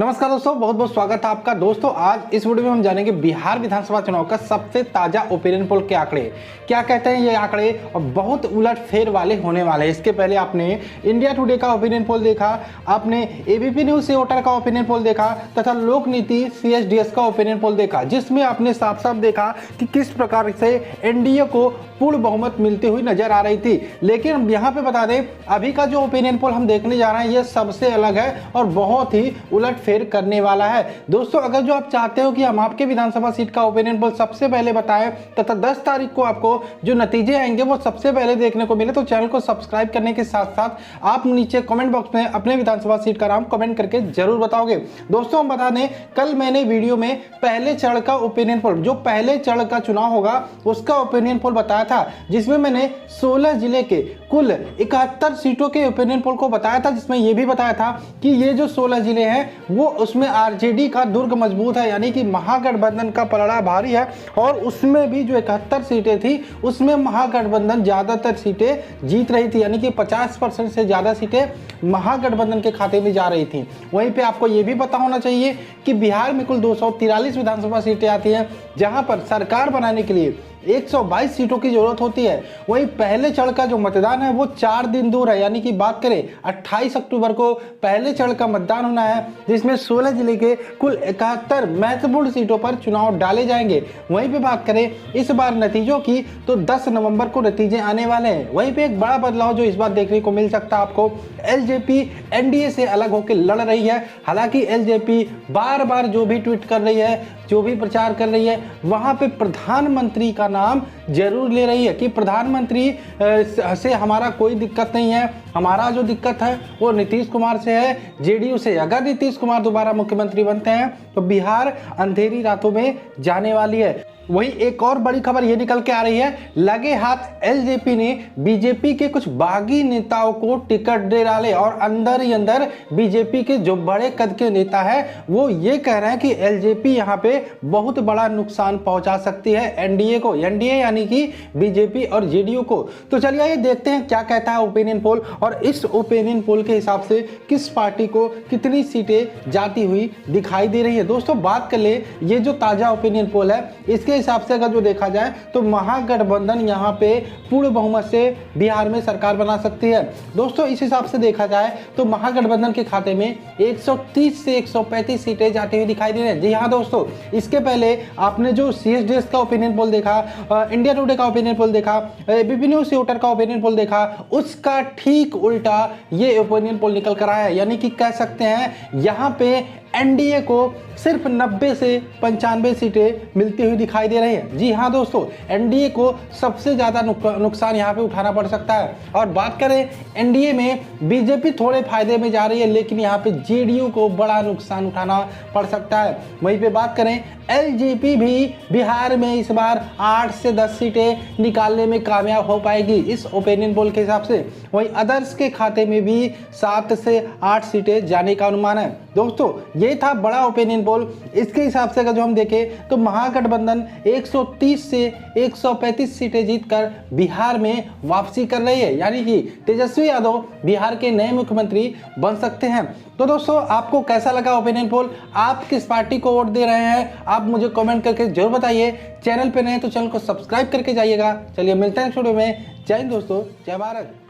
नमस्कार दोस्तों, बहुत बहुत स्वागत है आपका। दोस्तों आज इस वीडियो में हम जानेंगे बिहार विधानसभा चुनाव का सबसे ताजा ओपिनियन पोल के आंकड़े क्या कहते हैं। ये आंकड़े और बहुत उलटफेर वाले होने वाले हैं। इसके पहले आपने इंडिया टुडे का ओपिनियन पोल देखा, आपने एबीपी न्यूज से वोटर का ओपिनियन पोल देखा तथा लोक नीति CSDS का ओपिनियन पोल देखा, जिसमें आपने साफ साफ देखा कि किस प्रकार से एनडीए को पूर्ण बहुमत मिलती हुई नजर आ रही थी। लेकिन यहाँ पे बता दें, अभी का जो ओपिनियन पोल हम देखने जा रहे हैं ये सबसे अलग है और बहुत ही उलटफेर करने वाला है। दोस्तों अगर जो आप चाहते हो कि हम आपके विधानसभा सीट का ओपिनियन पोल सबसे पहले बताएं तथा 10 तारीख को आपको जो नतीजे आएंगे वो सबसे पहले देखने को मिले, तो चैनल को सब्सक्राइब करने के साथ साथ आप नीचे कमेंट बॉक्स में अपने विधानसभा सीट का नाम कमेंट करके जरूर बताओगे। दोस्तों हम बता दें, कल मैंने वीडियो में पहले चरण का ओपिनियन पोल, जो पहले चरण का चुनाव होगा उसका ओपिनियन पोल बताया था, जिसमें मैंने 16 जिले के कुल 71 सीटों के ओपिनियन पोल को बताया था, जिसमें यह भी बताया था कि ये जो 16 जिले हैं वो उसमें आरजेडी का दुर्ग मजबूत है, यानी कि महागठबंधन का पलड़ा भारी है। और उसमें भी जो 71 सीटें थी उसमें महागठबंधन ज्यादातर सीटें जीत रही थी, यानी कि 50% से ज्यादा सीटें महागठबंधन के खाते में जा रही थी। वहीं पे आपको यह भी पता होना चाहिए कि बिहार में कुल 243 विधानसभा सीटें आती हैं, जहां पर सरकार बनाने के लिए 122 सीटों की जरूरत होती है। वहीं पहले चरण का जो मतदान है वो 4 दिन दूर है, यानी कि बात करें 28 अक्टूबर को पहले चरण का मतदान होना है, जिसमें 16 जिले के कुल 71 महत्वपूर्ण सीटों पर चुनाव डाले जाएंगे। वहीं पे बात करें इस बार नतीजों की, तो 10 नवंबर को नतीजे आने वाले हैं। वहीं पे एक बड़ा बदलाव जो इस बार देखने को मिल सकता है आपको, एलजेपी एनडीए से अलग होकर लड़ रही है। हालांकि एलजेपी बार बार जो भी ट्वीट कर रही है, जो भी प्रचार कर रही है, वहां पे प्रधानमंत्री का नाम जरूर ले रही है कि प्रधानमंत्री से हमारा कोई दिक्कत नहीं है, हमारा जो दिक्कत है वो नीतीश कुमार से है, जेडीयू से। अगर नीतीश कुमार दोबारा मुख्यमंत्री बनते हैं तो बिहार अंधेरी रातों में जाने वाली है। वहीं एक और बड़ी खबर ये निकल के आ रही है, लगे हाथ एलजेपी ने बीजेपी के कुछ बागी नेताओं को टिकट दे डाले और अंदर ही अंदर बीजेपी के जो बड़े कद के नेता है वो ये कह रहे हैं कि एलजेपी यहाँ पे बहुत बड़ा नुकसान पहुंचा सकती है एनडीए को, एनडीए यानी कि बीजेपी और जेडीयू को। तो चलिए ये देखते हैं क्या कहता है ओपिनियन पोल, और इस ओपिनियन पोल के हिसाब से किस पार्टी को कितनी सीटें जाती हुई दिखाई दे रही है। दोस्तों बात कर ले, ये जो ताजा ओपिनियन पोल है इसके हिसाब से अगर जो देखा जाए तो महागठबंधन यहाँ पे पूर्ण बहुमत से बिहार में सरकार बना सकती है। दोस्तों इस हिसाब से देखा जाए तो महागठबंधन के खाते में 130 से 135 सीटें जाती हुई दिखाई दे रही है। जी हाँ दोस्तों, इसके पहले आपने जो CSDS का ओपिनियन पोल देखा, इंडिया टुडे का ओपिनियन पोल देखा, एबीपी न्यूज से वोटर का ओपिनियन पोल देखा, उसका ठीक उल्टा ये ओपिनियन पोल निकल कर आया है। यानी कि कह सकते हैं यहाँ पे एनडीए को सिर्फ 90 से 95 सीटें मिलती हुई दिखाई दे रही है। जी हाँ दोस्तों, एनडीए को सबसे ज्यादा नुकसान यहाँ पे उठाना पड़ सकता है। और बात करें एनडीए में बीजेपी थोड़े फायदे में जा रही है, लेकिन यहाँ पे जेडीयू को बड़ा नुकसान उठाना पड़ सकता है। वहीं पे बात करें एलजेपी भी बिहार में इस बार 8 से 10 सीटें निकालने में कामयाब हो पाएगी इस ओपिनियन पोल के हिसाब से। वहीं अदर्स के खाते में भी 7 से 8 सीटें जाने का अनुमान है। दोस्तों ये था बड़ा ओपिनियन पोल। इसके हिसाब से अगर जो हम देखें तो महागठबंधन 130 से 135 सीटें जीतकर बिहार में वापसी कर रही है, यानी कि तेजस्वी यादव बिहार के नए मुख्यमंत्री बन सकते हैं। तो दोस्तों आपको कैसा लगा ओपिनियन पोल, आप किस पार्टी को वोट दे रहे हैं, आप मुझे कमेंट करके जरूर बताइए। चैनल पे नए तो चैनल को सब्सक्राइब करके जाइएगा। चलिए मिलते हैं नेक्स्ट वीडियो में। जय हिंद दोस्तों, जय भारत।